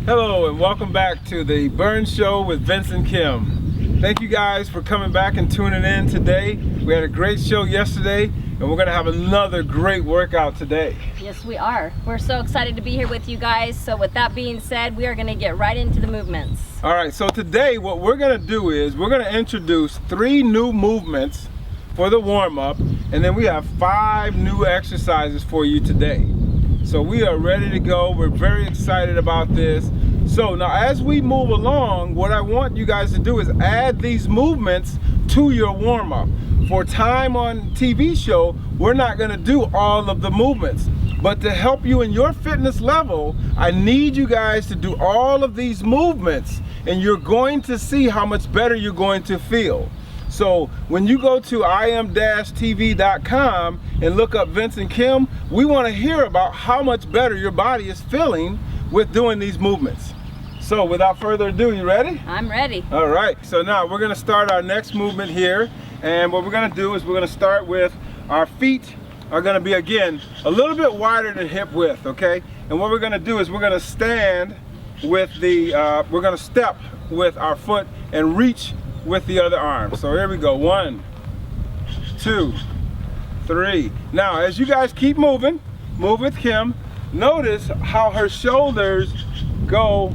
Hello and welcome back to the Burn Show with Vince and Kim. Thank you guys for coming back and tuning in today. We had a great show yesterday and we're going to have another great workout today. Yes, we are. We're so excited to be here with you guys. So with that being said, we are going to get right into the movements. All right, so today what we're going to do is we're going to introduce 3 new movements for the warm-up, and then we have 5 new exercises for you today. So we are ready to go. We're very excited about this. So now as we move along, what I want you guys to do is add these movements to your warm-up. For time on TV show, we're not going to do all of the movements. But to help you in your fitness level, I need you guys to do all of these movements, and you're going to see how much better you're going to feel. So when you go to im-tv.com and look up Vince and Kim, we want to hear about how much better your body is feeling with doing these movements. So without further ado, you ready? I'm ready. All right, so now we're going to start our next movement here. And what we're going to do is we're going to start with our feet are going to be, again, a little bit wider than hip width, okay? And what we're going to do is we're going to stand with the, we're going to step with our foot and reach with the other arm. So here we go. 1, 2, 3. Now, as you guys keep moving, move with Kim. Notice how her shoulders go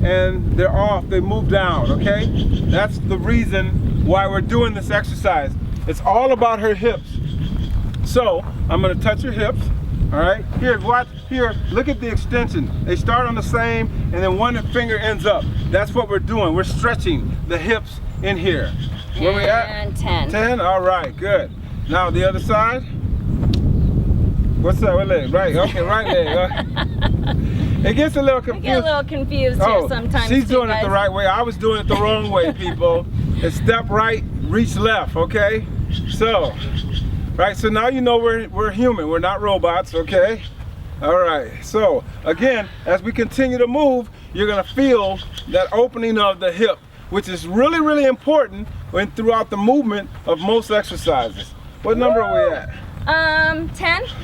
and they're off, they move down, okay? That's the reason why we're doing this exercise. It's all about her hips. So, I'm gonna touch her hips, all right? Here, watch, here, look at the extension. They start on the same, and then one finger ends up. That's what we're doing. We're stretching the hips in here. Where we at? And 10. 10, all right, good. Now the other side. What's that, what leg? Right, okay, right leg. It gets a little confused. I get a little confused here sometimes. She's doing it the right way. I was doing it the wrong way, people. It's step right, reach left, okay? So, right, so now you know we're human, we're not robots, okay? All right, so again, as we continue to move, you're gonna feel that opening of the hip, which is really, really important throughout the movement of most exercises. What number are we at? 10.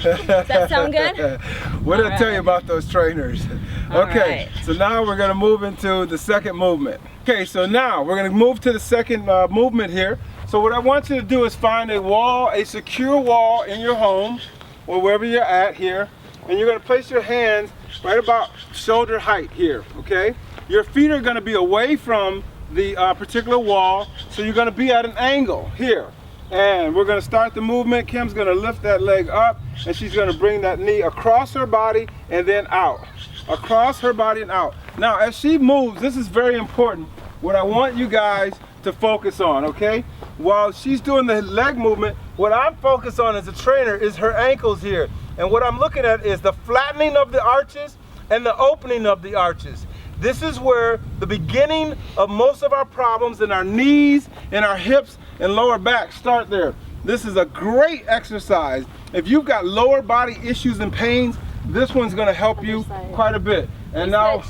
Does that sound good? What did I tell you about those trainers? Okay, right. So now we're gonna move into the second movement. Okay, so now we're gonna move to the second movement here. So what I want you to do is find a wall, a secure wall in your home or wherever you're at here, and you're gonna place your hands right about shoulder height here, okay? Your feet are gonna be away from the particular wall, so you're gonna be at an angle here. And we're gonna start the movement. Kim's gonna lift that leg up, and she's gonna bring that knee across her body and then out. Across her body and out. Now, as she moves, this is very important. What I want you guys to focus on, okay? While she's doing the leg movement, what I'm focused on as a trainer is her ankles here. And what I'm looking at is the flattening of the arches and the opening of the arches. This is where the beginning of most of our problems in our knees and our hips and lower back start there. This is a great exercise. If you've got lower body issues and pains, this one's gonna help you quite a bit. And now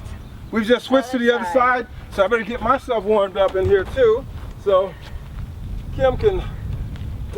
we've just switched to the other side, so I better get myself warmed up in here too. So Kim can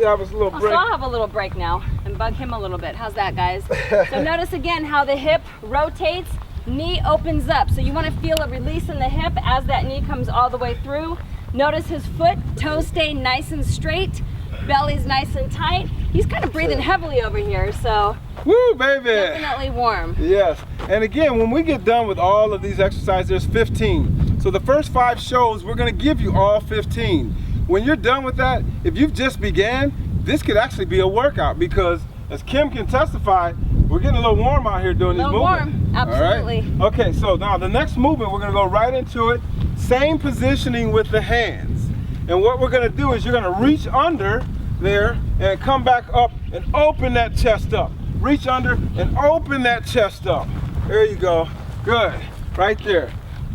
have us a little break. So I'll have a little break now and bug him a little bit. How's that, guys? So notice again how the hip rotates, knee opens up. So you want to feel a release in the hip as that knee comes all the way through. Notice his foot, toes stay nice and straight, belly's nice and tight. He's kind of breathing heavily over here, so woo, baby! Definitely warm. Yes, and again, when we get done with all of these exercises, there's 15. So the first 5 shows, we're gonna give you all 15. When you're done with that, if you've just began, this could actually be a workout because, as Kim can testify, we're getting a little warm out here doing these movements. Warm, absolutely. All right? Okay, so now the next movement, we're gonna go right into it. Same positioning with the hands. And what we're gonna do is you're gonna reach under there and come back up and open that chest up. Reach under and open that chest up. There you go, good, right there.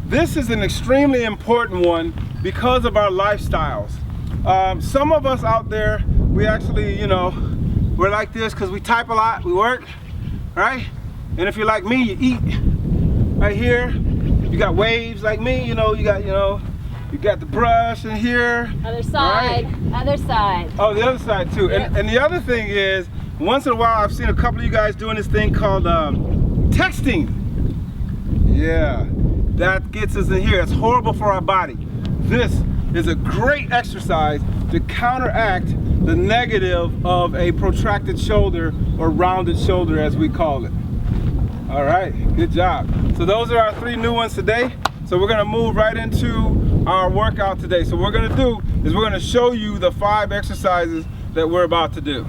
This is an extremely important one because of our lifestyles. Some of us out there, we actually, you know, we're like this because we type a lot, we work, right? And if you're like me, you eat right here. You got waves like me, you know, you got the brush in here. Other side, right? Other side. Oh, the other side too. Yep. And the other thing is, once in a while I've seen a couple of you guys doing this thing called texting. Yeah. that gets us in here. It's horrible for our body. This is a great exercise to counteract the negative of a protracted shoulder or rounded shoulder, as we call it. All right, good job. So those are our 3 new ones today. So we're gonna move right into our workout today. So what we're gonna do is we're gonna show you the 5 exercises that we're about to do.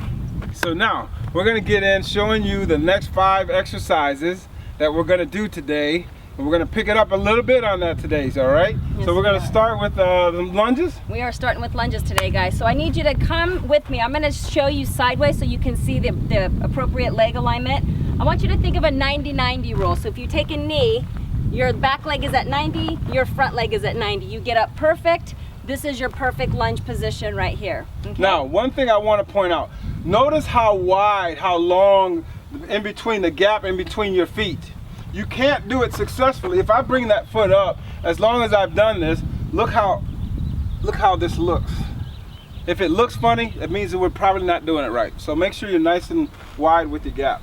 So now we're gonna get in showing you the next 5 exercises that we're gonna do today. And we're gonna pick it up a little bit on that today, all right? Yes, so we're gonna start with the lunges. We are starting with lunges today, guys. So I need you to come with me. I'm gonna show you sideways so you can see the appropriate leg alignment. I want you to think of a 90-90 rule. So if you take a knee, your back leg is at 90, your front leg is at 90. You get up perfect. This is your perfect lunge position right here. Okay? Now, one thing I wanna point out, notice how wide, how long in between the gap in between your feet. You can't do it successfully. If I bring that foot up, as long as I've done this, look how this looks. If it looks funny, it means that we're probably not doing it right. So make sure you're nice and wide with your gap.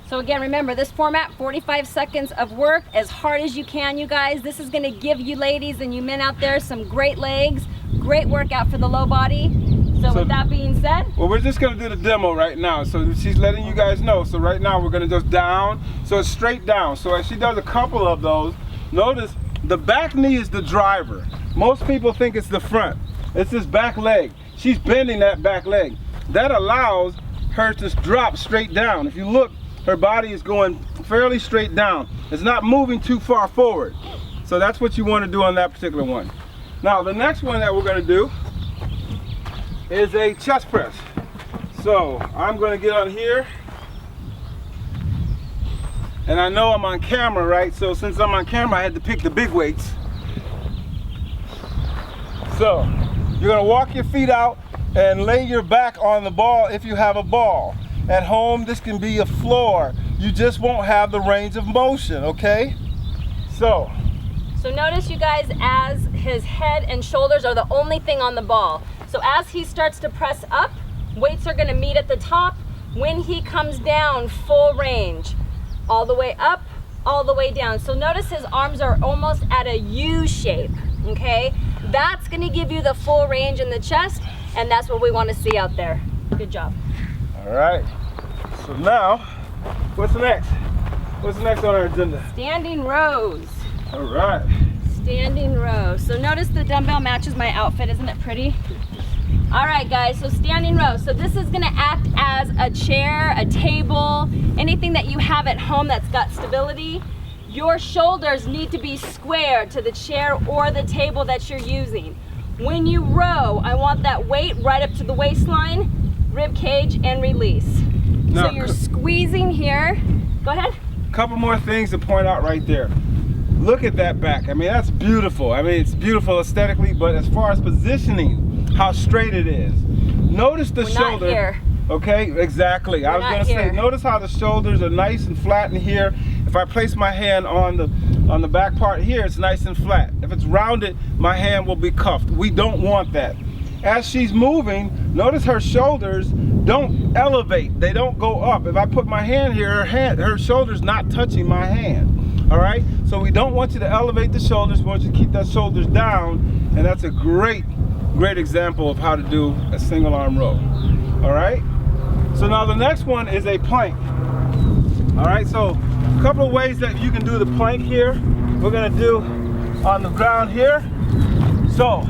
So again, remember this format, 45 seconds of work, as hard as you can, you guys. This is gonna give you ladies and you men out there some great legs, great workout for the low body. So with that being said, well, we're just gonna do the demo right now. So she's letting you guys know. So right now we're gonna just down. So it's straight down. So as she does a couple of those, notice the back knee is the driver. Most people think it's the front. It's this back leg. She's bending that back leg. That allows her to drop straight down. If you look, her body is going fairly straight down. It's not moving too far forward. So that's what you wanna do on that particular one. Now the next one that we're gonna do is a chest press. So I'm going to get on here, and I know I'm on camera, right? So since I'm on camera, I had to pick the big weights. So you're going to walk your feet out and lay your back on the ball if you have a ball. At home, this can be a floor. You just won't have the range of motion, okay? So notice you guys, as his head and shoulders are the only thing on the ball. So as he starts to press up, weights are gonna meet at the top. When he comes down, full range. All the way up, all the way down. So notice his arms are almost at a U shape, okay? That's gonna give you the full range in the chest, and that's what we wanna see out there. Good job. All right, so now, what's next? What's next on our agenda? Standing rows. All right. Standing row. So notice the dumbbell matches my outfit, isn't it pretty? All right guys, so standing row. So this is gonna act as a chair, a table, anything that you have at home that's got stability. Your shoulders need to be square to the chair or the table that you're using. When you row, I want that weight right up to the waistline, rib cage, and release. Now, so you're squeezing here. Go ahead. Couple more things to point out right there. Look at that back. I mean, that's beautiful. I mean, it's beautiful aesthetically, but as far as positioning, how straight it is. Notice the shoulder. Not here. Okay, exactly. I was gonna say, notice how the shoulders are nice and flat in here. If I place my hand on the back part here, it's nice and flat. If it's rounded, my hand will be cuffed. We don't want that. As she's moving, notice her shoulders don't elevate. They don't go up. If I put my hand here, her shoulder's not touching my hand. All right, so we don't want you to elevate the shoulders. We want you to keep that shoulders down, and that's a great example of how to do a single arm row. All right, so now the next one is a plank. All right, so a couple of ways that you can do the plank here. We're gonna do on the ground here. So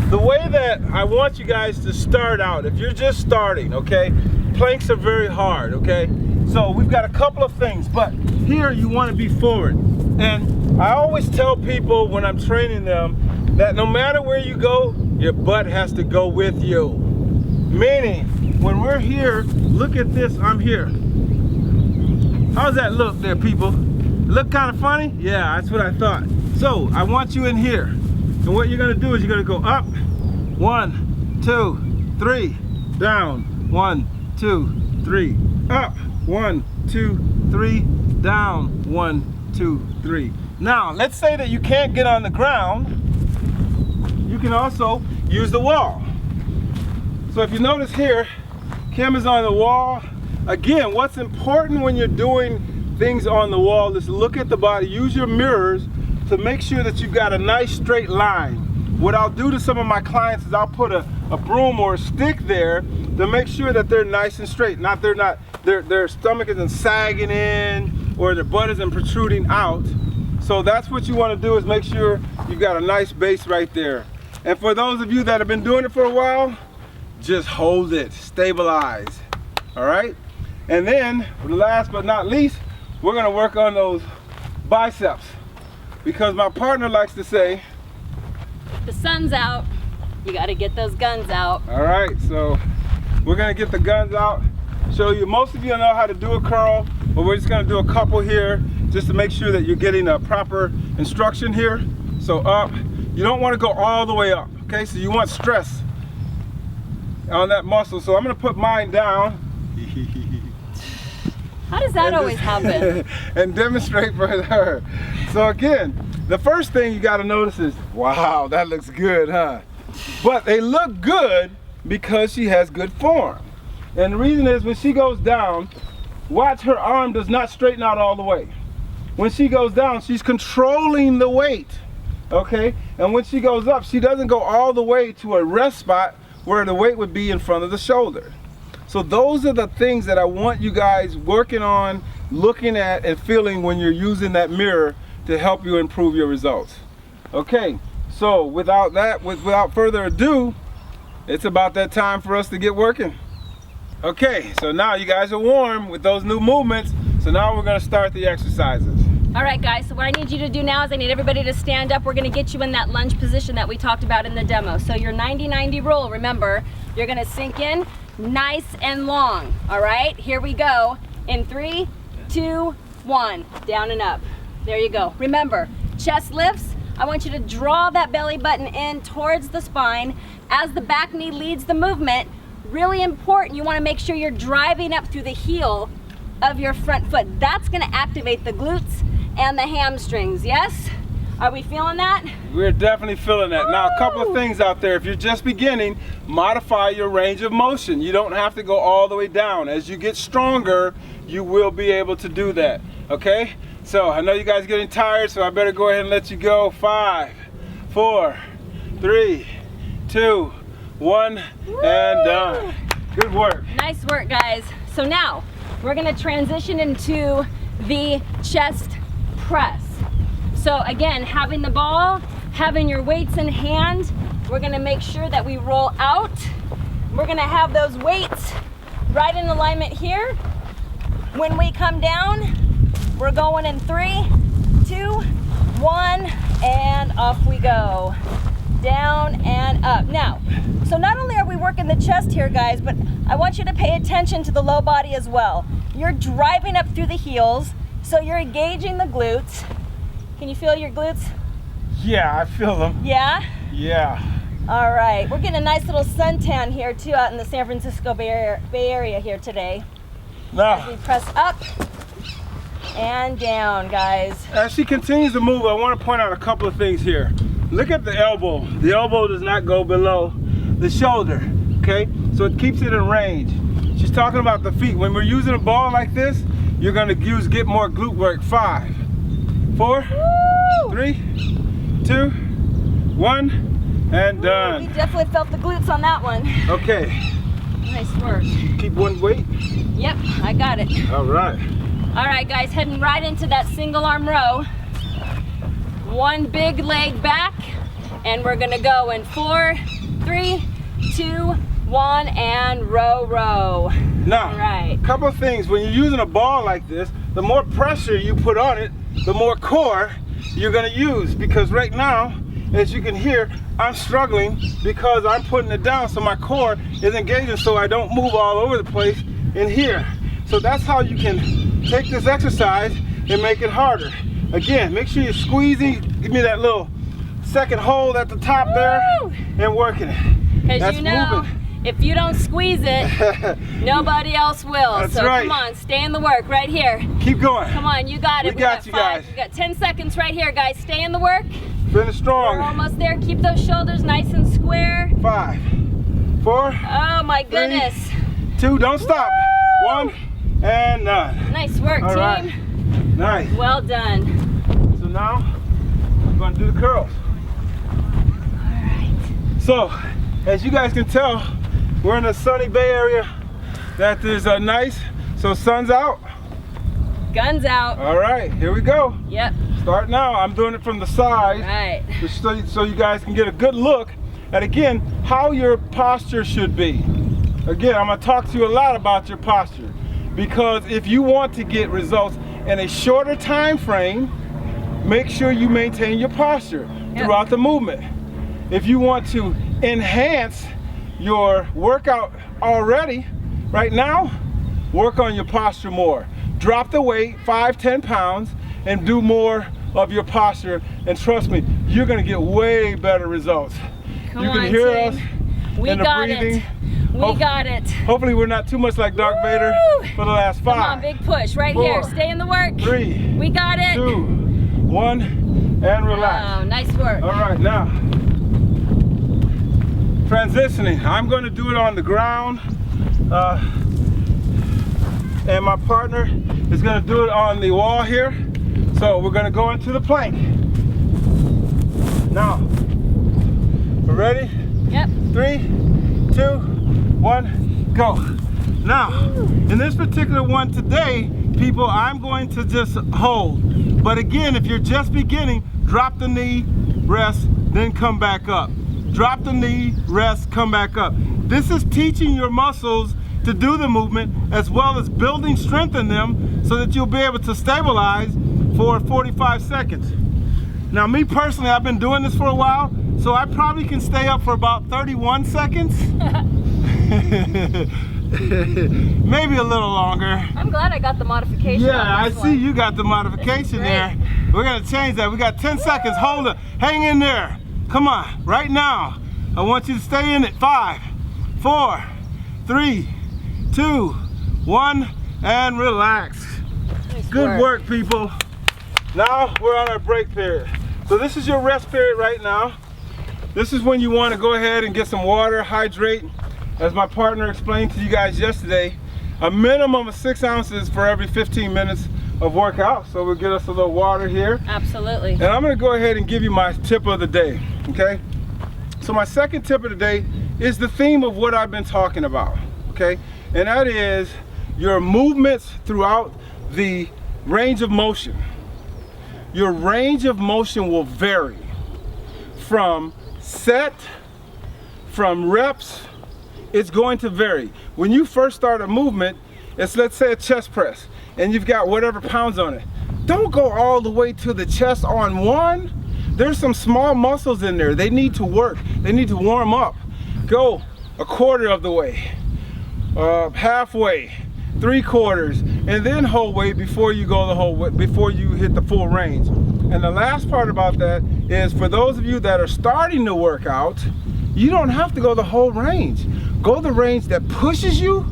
the way that I want you guys to start out, if you're just starting, okay, planks are very hard, okay? So we've got a couple of things, but here you want to be forward. And I always tell people when I'm training them that no matter where you go, your butt has to go with you. Meaning, when we're here, look at this, I'm here. How's that look there, people? Look kind of funny? Yeah, that's what I thought. So I want you in here. And what you're gonna do is you're gonna go up, 1, 2, 3, down, 1, 2, 3, up, 1, 2, 3, down, 1, 2, 3. Now, let's say that you can't get on the ground. You can also use the wall. So if you notice here, Kim is on the wall. Again, what's important when you're doing things on the wall is look at the body, use your mirrors to make sure that you've got a nice straight line. What I'll do to some of my clients is I'll put a broom or a stick there to make sure that they're nice and straight. Their stomach isn't sagging in or their butt isn't protruding out. So that's what you want to do, is make sure you've got a nice base right there. And for those of you that have been doing it for a while, just hold it, stabilize, all right? And then, last but not least, we're gonna work on those biceps, because my partner likes to say, the sun's out, you gotta get those guns out. all right, so we're gonna get the guns out, show you. Most of you know how to do a curl, but we're just gonna do a couple here just to make sure that you're getting a proper instruction here. So up, you don't wanna go all the way up, okay? So you want stress on that muscle. So I'm gonna put mine down. How does that always happen? And demonstrate for her. So again, the first thing you gotta notice is, wow, that looks good, huh? But they look good because she has good form. And the reason is, when she goes down, watch, her arm does not straighten out all the way. When she goes down, she's controlling the weight, okay? And when she goes up, she doesn't go all the way to a rest spot where the weight would be in front of the shoulder. So those are the things that I want you guys working on, looking at, and feeling when you're using that mirror to help you improve your results. Okay, so without further ado, it's about that time for us to get working. Okay, so now you guys are warm with those new movements, so now we're gonna start the exercises. All right, guys, so what I need you to do now is I need everybody to stand up. We're gonna get you in that lunge position that we talked about in the demo. So your 90-90 rule, remember, you're gonna sink in nice and long. All right, here we go. In 3, 2, 1, down and up. There you go. Remember, chest lifts. I want you to draw that belly button in towards the spine as the back knee leads the movement. Really important, you wanna make sure you're driving up through the heel of your front foot. That's gonna activate the glutes and the hamstrings, yes? Are we feeling that? We're definitely feeling that. Now, a couple of things out there. If you're just beginning, modify your range of motion. You don't have to go all the way down. As you get stronger, you will be able to do that, okay? So I know you guys are getting tired, so I better go ahead and let you go. 5, 4, 3, 2, 1, and done. Good work. Nice work, guys. So now, we're gonna transition into the chest press. So again, having the ball, having your weights in hand, we're gonna make sure that we roll out. We're gonna have those weights right in alignment here. When we come down, we're going in 3, 2, 1, and off we go. Down and up. Now, so not only are we working the chest here, guys, but I want you to pay attention to the low body as well. You're driving up through the heels, so you're engaging the glutes. Can you feel your glutes? Yeah, I feel them. Yeah? Yeah. All right, we're getting a nice little suntan here too out in the San Francisco Bay Area here today. As we Now, press up and down, guys. as she continues to move, I want to point out a couple of things here. Look at the elbow. The elbow does not go below the shoulder, okay? So it keeps it in range. She's talking about the feet. When we're using a ball like this, you're gonna get more glute work. 5, 4, 3, 2, 1, and done. We definitely felt the glutes on that one. Okay, Nice work. keep one weight. Yep, I got it. All right. All right, guys, heading right into that single arm row. One big leg back, and we're gonna go in 4, 3, 2, 1, and row, row. Now, All right. a couple of things. When you're using a ball like this, the more pressure you put on it, the more core you're gonna use. Because right now, as you can hear, I'm struggling because I'm putting it down, so my core is engaging so I don't move all over the place in here. So that's how you can take this exercise and make it harder. Again, make sure you're squeezing. Give me that little second hold at the top there and working it. Because you know, moving. if you don't squeeze it, nobody else will. That's so right. Come on, stay in the work right here. Keep going. Come on, you got it. We got you guys. We got 10 seconds right here, guys. Stay in the work. Finish strong. We're almost there. Keep those shoulders nice and square. 5, 4, Oh my goodness. 2, don't stop. Woo! 1, and done. Nice work, All team. right. Nice. Well done. So now, gonna do the curls. Alright. So, as you guys can tell, we're in a sunny Bay Area that is nice. So sun's out. Guns out. All right, here we go. Yep. Start now. I'm doing it from the side. Right. Just so you guys can get a good look at, again, how your posture should be. Again, I'm gonna talk to you a lot about your posture, because if you want to get results in a shorter time frame, make sure you maintain your posture throughout the movement. If you want to enhance your workout already, right now, work on your posture more. Drop the weight, 5-10 pounds, and do more of your posture. And trust me, you're gonna get way better results. Come you can on, hear team. us We in the got breathing. it. We got it. Hopefully we're not too much like Darth Vader for the last 5. Come on, big push right 4, here. Stay in the work. 3, We got it. 2, 1, and relax. Oh, nice work. All right, now, transitioning. I'm going to do it on the ground, and my partner is going to do it on the wall here. So we're going to go into the plank. Now, we're ready? Yep. 3, 2, 1, go. Now, in this particular one today, people, I'm going to just hold. But again, if you're just beginning, drop the knee, rest, then come back up. Drop the knee, rest, come back up. This is teaching your muscles to do the movement, as well as building strength in them, so that you'll be able to stabilize for 45 seconds. Now, me personally, I've been doing this for a while, so I probably can stay up for about 31 seconds. Maybe a little longer. I'm glad I got the modification. Yeah, on I this see one. you got the modification there. We're gonna change that. We got 10 seconds. Hold it. Hang in there. Come on, right now. I want you to stay in it. 5, 4, 3, 2, 1, and relax. Nice Good work, people. Now we're on our break period. So this is your rest period right now. This is when you want to go ahead and get some water, hydrate. As my partner explained to you guys yesterday, a minimum of 6 ounces for every 15 minutes of workout. So we'll get us a little water here. Absolutely. And I'm gonna go ahead and give you my tip of the day, okay? So my second tip of the day is the theme of what I've been talking about, okay? And that is your movements throughout the range of motion. Your range of motion will vary from set, from reps. It's going to vary. When you first start a movement, it's, let's say, a chest press, and you've got whatever pounds on it. Don't go all the way to the chest on one. There's some small muscles in there. They need to work. They need to warm up. Go a quarter of the way, halfway, 3/4, and then whole weight before you go the whole way, before you hit the full range. And the last part about that is, for those of you that are starting to work out, you don't have to go the whole range. Go the range that pushes you,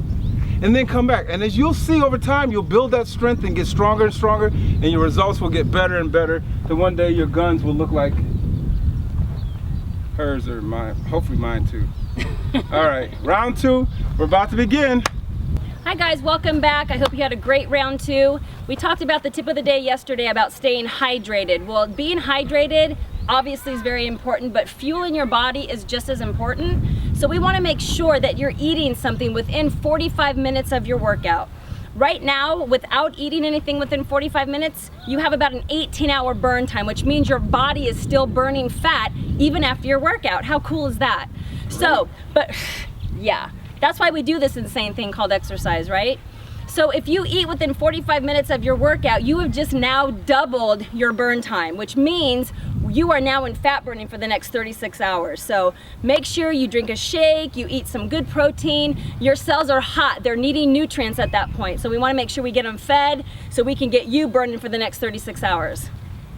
and then come back. And as you'll see over time, you'll build that strength and get stronger and stronger, and your results will get better and better. So one day your guns will look like hers or mine, hopefully mine too. All right, round 2, we're about to begin. Hi guys, welcome back. I hope you had a great round 2. We talked about the tip of the day yesterday about staying hydrated. Well, being hydrated obviously is very important, but fueling your body is just as important. So we want to make sure that you're eating something within 45 minutes of your workout. Right now, without eating anything within 45 minutes, you have about an 18-hour burn time, which means your body is still burning fat even after your workout. How cool is that? So, but yeah, that's why we do this insane thing called exercise, right? So if you eat within 45 minutes of your workout, you have just now doubled your burn time, which means you are now in fat burning for the next 36 hours. So make sure you drink a shake, you eat some good protein. Your cells are hot, they're needing nutrients at that point. So we wanna make sure we get them fed so we can get you burning for the next 36 hours.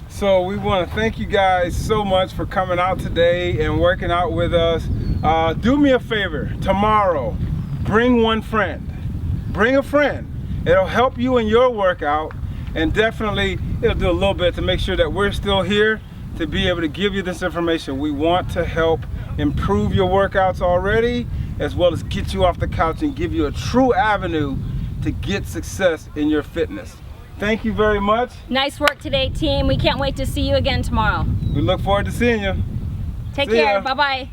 So we want to thank you guys so much for coming out today and working out with us. Do me a favor, tomorrow, bring one friend. Bring a friend. It'll help you in your workout, and definitely it'll do a little bit to make sure that we're still here to be able to give you this information. We want to help improve your workouts already, as well as get you off the couch and give you a true avenue to get success in your fitness. thank you very much. Nice work today, team. We can't wait to see you again tomorrow. We look forward to seeing you. Take See care. ya. Bye-bye.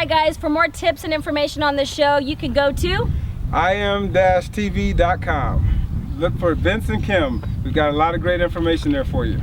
Hi guys, for more tips and information on this show, you can go to im-tv.com. Look for Vince and Kim. We've got a lot of great information there for you.